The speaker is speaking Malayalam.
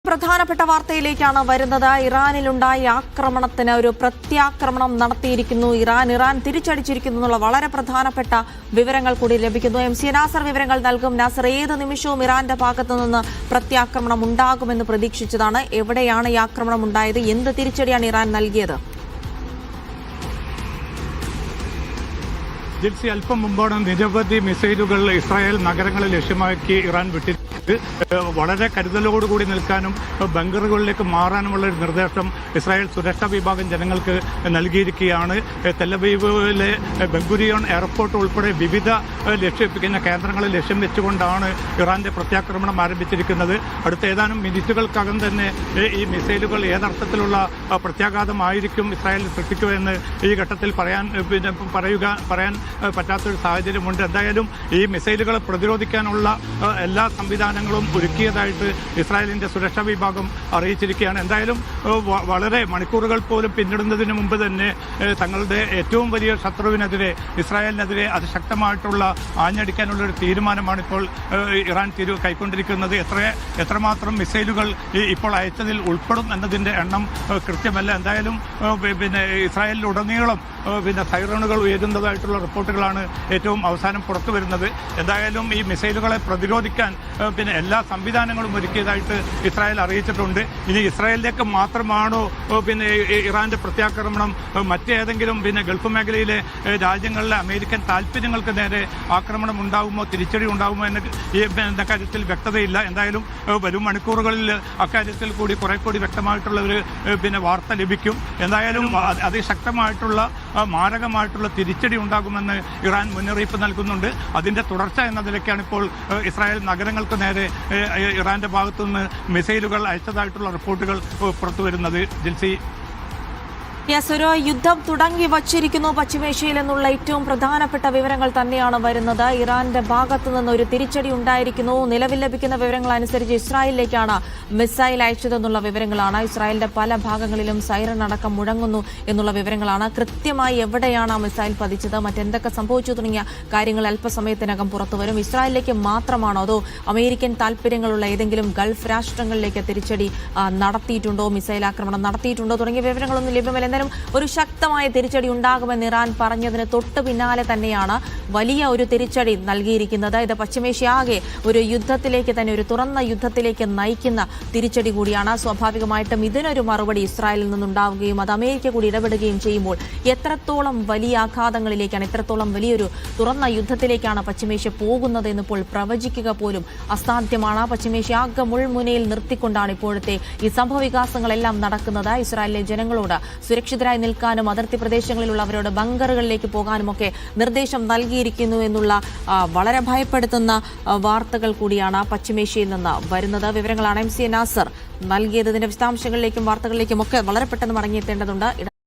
പ്രധാനപ്പെട്ട വാർത്തയിലേക്കാണ് വരുന്നത്. ഇറാനിലുണ്ടായ ആക്രമണത്തിന് ഒരു പ്രത്യാക്രമണം നടത്തിയിരിക്കുന്നു. ഇറാൻ തിരിച്ചടിച്ചിരിക്കുന്നു എന്നുള്ള വളരെ പ്രധാനപ്പെട്ട വിവരങ്ങൾ കൂടി ലഭിക്കുന്നു. MC നാസർ വിവരങ്ങൾ നൽകും. നാസർ, ഏത് നിമിഷവും ഇറാന്റെ ഭാഗത്തു നിന്ന് പ്രത്യാക്രമണം ഉണ്ടാകുമെന്ന് പ്രതീക്ഷിച്ചതാണ്. എവിടെയാണ് ഈ ആക്രമണം ഉണ്ടായത്? എന്ത് തിരിച്ചടിയാണ് ഇറാൻ നൽകിയത്? ജിൽസി, അല്പം മുമ്പാണ് നിരവധി മിസൈലുകൾ ഇസ്രായേൽ നഗരങ്ങളെ ലക്ഷ്യമാക്കി ഇറാൻ വിട്ടിരുന്നത്. വളരെ കരുതലോടുകൂടി നിൽക്കാനും ബങ്കറുകളിലേക്ക് മാറാനുമുള്ള ഒരു നിർദ്ദേശം ഇസ്രായേൽ സുരക്ഷാ വിഭാഗം ജനങ്ങൾക്ക് നൽകിയിരിക്കുകയാണ്. തെലവീവിലെ ബെൻഗുരിയോൺ എയർപോർട്ട് ഉൾപ്പെടെ വിവിധ കേന്ദ്രങ്ങളെ ലക്ഷ്യം വെച്ചുകൊണ്ടാണ് ഇറാന്റെ പ്രത്യാക്രമണം ആരംഭിച്ചിരിക്കുന്നത്. അടുത്ത ഏതാനും മിനിറ്റുകൾക്കകം തന്നെ ഈ മിസൈലുകൾ ഏതർത്ഥത്തിലുള്ള പ്രത്യാഘാതമായിരിക്കും ഇസ്രായേലിൽ സൃഷ്ടിക്കുക എന്ന് ഈ ഘട്ടത്തിൽ പറയാൻ പറ്റാത്തൊരു സാഹചര്യമുണ്ട്. എന്തായാലും ഈ മിസൈലുകളെ പ്രതിരോധിക്കാനുള്ള എല്ലാ സംവിധാനങ്ങളും ഒരുക്കിയതായിട്ട് ഇസ്രായേലിന്റെ സുരക്ഷാ വിഭാഗം അറിയിച്ചിരിക്കുകയാണ്. എന്തായാലും വളരെ മണിക്കൂറുകൾ പോലും പിന്നിടുന്നതിന് മുമ്പ് തന്നെ തങ്ങളുടെ ഏറ്റവും വലിയ ശത്രുവിനെതിരെ, ഇസ്രായേലിനെതിരെ അതിശക്തമായിട്ടുള്ള ആഞ്ഞടിക്കാനുള്ള ഒരു തീരുമാനമാണ് ഇപ്പോൾ ഇറാൻ കൈക്കൊണ്ടിരിക്കുന്നത്. എത്രമാത്രം മിസൈലുകൾ ഇപ്പോൾ അയച്ചതിൽ ഉൾപ്പെടും എന്നതിന്റെ എണ്ണം കൃത്യമല്ല. എന്തായാലും ഇസ്രായേലിലുടനീളം സൈറണുകൾ ഉയരുന്നതായിട്ടുള്ള റിപ്പോർട്ടുകളാണ് ഏറ്റവും അവസാനം പുറത്തു വരുന്നത്. എന്തായാലും ഈ മിസൈലുകളെ പ്രതിരോധിക്കാൻ എല്ലാ സംവിധാനങ്ങളും ഒരുക്കിയതായിട്ട് ഇസ്രായേൽ അറിയിച്ചിട്ടുണ്ട്. ഇനി ഇസ്രായേലിലേക്ക് മാത്രമാണോ ഇറാന്റെ പ്രത്യാക്രമണം? മറ്റേതെങ്കിലും ഗൾഫ് മേഖലയിലെ രാജ്യങ്ങളിലെ അമേരിക്കൻ താല്പര്യങ്ങൾക്ക് നേരെ ആക്രമണം ഉണ്ടാകുമോ, തിരിച്ചടി ഉണ്ടാകുമോ എന്ന കാര്യത്തിൽ വ്യക്തതയില്ല. എന്തായാലും വരും മണിക്കൂറുകളിൽ അക്കാര്യത്തിൽ കൂടി കുറെ കൂടി വ്യക്തമായിട്ടുള്ള ഒരു വാർത്ത ലഭിക്കും. എന്തായാലും അതിശക്തമായിട്ടുള്ള മാരകമായിട്ടുള്ള തിരിച്ചടി ഉണ്ടാകുമെന്ന് ഇറാൻ മുന്നറിയിപ്പ് നൽകുന്നുണ്ട്. അതിന്റെ തുടർച്ച എന്ന നിലയ്ക്കാണ് ഇപ്പോൾ ഇസ്രായേൽ നഗരങ്ങൾക്ക് നേരെ ഇറാന്റെ ഭാഗത്തുനിന്ന് മിസൈലുകൾ അയച്ചതായിട്ടുള്ള റിപ്പോർട്ടുകൾ പുറത്തുവരുന്നത്. ജിൽസി, ഒരു യുദ്ധം തുടങ്ങി വച്ചിരിക്കുന്നു പശ്ചിമേഷ്യയിൽ എന്നുള്ള ഏറ്റവും പ്രധാനപ്പെട്ട വിവരങ്ങൾ തന്നെയാണ് വരുന്നത്. ഇറാന്റെ ഭാഗത്തു നിന്ന് ഒരു തിരിച്ചടി ഉണ്ടായിരിക്കുന്നു. നിലവിൽ ലഭിക്കുന്ന വിവരങ്ങൾ അനുസരിച്ച് ഇസ്രായേലിലേക്കാണ് മിസൈൽ അയച്ചതെന്നുള്ള വിവരങ്ങളാണ്. ഇസ്രായേലിന്റെ പല ഭാഗങ്ങളിലും സൈറൺ അടക്കം മുഴങ്ങുന്നു എന്നുള്ള വിവരങ്ങളാണ്. കൃത്യമായി എവിടെയാണ് ആ മിസൈൽ പതിച്ചത്, മറ്റെന്തൊക്കെ സംഭവിച്ചു തുടങ്ങിയ കാര്യങ്ങൾ അല്പസമയത്തിനകം പുറത്തുവരും. ഇസ്രായേലിലേക്ക് മാത്രമാണോ അതോ അമേരിക്കൻ താല്പര്യങ്ങളുള്ള ഏതെങ്കിലും ഗൾഫ് രാഷ്ട്രങ്ങളിലേക്ക് തിരിച്ചടി നടത്തിയിട്ടുണ്ടോ, മിസൈൽ ആക്രമണം നടത്തിയിട്ടുണ്ടോ തുടങ്ങിയ വിവരങ്ങളൊന്നും ലഭ്യമല്ല. ഒരു ശക്തമായ തിരിച്ചടി ഉണ്ടാകുമെന്ന് ഇറാൻ പറഞ്ഞതിന് തൊട്ടു പിന്നാലെ തന്നെയാണ് വലിയ ഒരു തിരിച്ചടി നൽകിയിരിക്കുന്നത്. ഇത് പശ്ചിമേഷ്യ ആകെ ഒരു യുദ്ധത്തിലേക്ക് തന്നെ, ഒരു തുറന്ന യുദ്ധത്തിലേക്ക് നയിക്കുന്ന തിരിച്ചടി കൂടിയാണ്. സ്വാഭാവികമായിട്ടും ഇതിനൊരു മറുപടി ഇസ്രായേലിൽ നിന്നുണ്ടാവുകയും അത് അമേരിക്ക കൂടി ഇടപെടുകയും ചെയ്യുമ്പോൾ എത്രത്തോളം വലിയ ആഘാതങ്ങളിലേക്കാണ്, എത്രത്തോളം വലിയൊരു തുറന്ന യുദ്ധത്തിലേക്കാണ് പശ്ചിമേഷ്യ പോകുന്നത് എന്നിപ്പോൾ പ്രവചിക്കുക പോലും അസാധ്യമാണ്. പശ്ചിമേഷ്യ ആകെ മുൾമുനയിൽ നിർത്തിക്കൊണ്ടാണ് ഇപ്പോഴത്തെ ഈ സംഭവ വികാസങ്ങളെല്ലാം നടക്കുന്നത്. ഇസ്രായേലിലെ ജനങ്ങളോട് സുരക്ഷിതരായി നിൽക്കാനും അതിർത്തി പ്രദേശങ്ങളിലുള്ളവരോട് ബങ്കറുകളിലേക്ക് പോകാനുമൊക്കെ നിർദ്ദേശം നൽകിയിരിക്കുന്നു എന്നുള്ള വളരെ ഭയപ്പെടുത്തുന്ന വാർത്തകൾ കൂടിയാണ് പശ്ചിമേഷ്യയിൽ നിന്ന് വരുന്നത്. വിവരങ്ങളാണ് MC നാസർ നൽകിയത്. ഇതിന്റെ വിശദാംശങ്ങളിലേക്കും വാർത്തകളിലേക്കും ഒക്കെ വളരെ പെട്ടെന്ന് മടങ്ങിയെത്തേണ്ടതുണ്ട്.